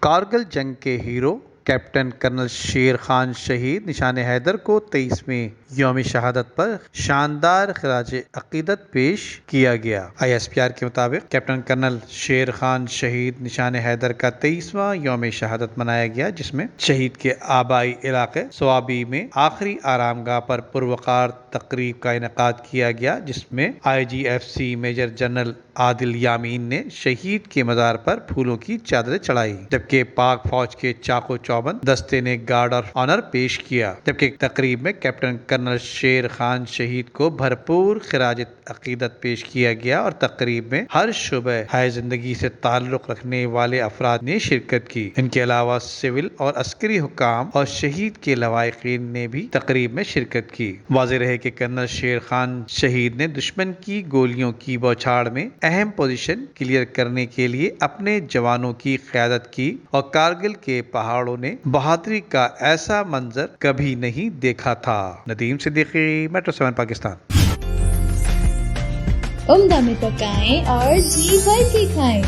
کارگل جنگ کے hero captain colonel Sher Khan شہید نشان حیدر کو 23ویں یوم شہادت پر شاندار خراج عقیدت پیش کیا گیا۔ ISPR کے مطابق کیپٹن کرنل شیر خان شہید نشان حیدر کا 23واں یوم شہادت منایا گیا، جس میں شہید کے آبائی علاقے صوابی میں آخری آرام گاہ پر پروقار تقریب کا انعقاد کیا گیا، جس میں IGFC میجر جنرل عادل یامین نے شہید کے مزار پر پھولوں کی چادریں چڑھائی، جبکہ پاک فوج کے چاقو چوبند دستے نے گارڈ آف آنر پیش کیا۔ جبکہ تقریب میں کیپٹن کرنل شیر خان شہید کو بھرپور خراج عقیدت پیش کیا گیا اور تقریب میں ہر شعبہ حیات زندگی سے تعلق رکھنے والے افراد نے شرکت کی۔ ان کے علاوہ سول اور عسکری حکام اور شہید کے لواحقین نے بھی تقریب میں شرکت کی۔ واضح رہے کہ کرنل شیر خان شہید نے دشمن کی گولیوں کی بوچھاڑ میں اہم پوزیشن کلیئر کرنے کے لیے اپنے جوانوں کی قیادت کی اور کارگل کے پہاڑوں نے بہادری کا ایسا منظر کبھی نہیں دیکھا تھا۔ ندیم صدیقی، میٹرو 7 پاکستان۔ عمدہ میں پکائیں اور جی بھر کے کھائیں۔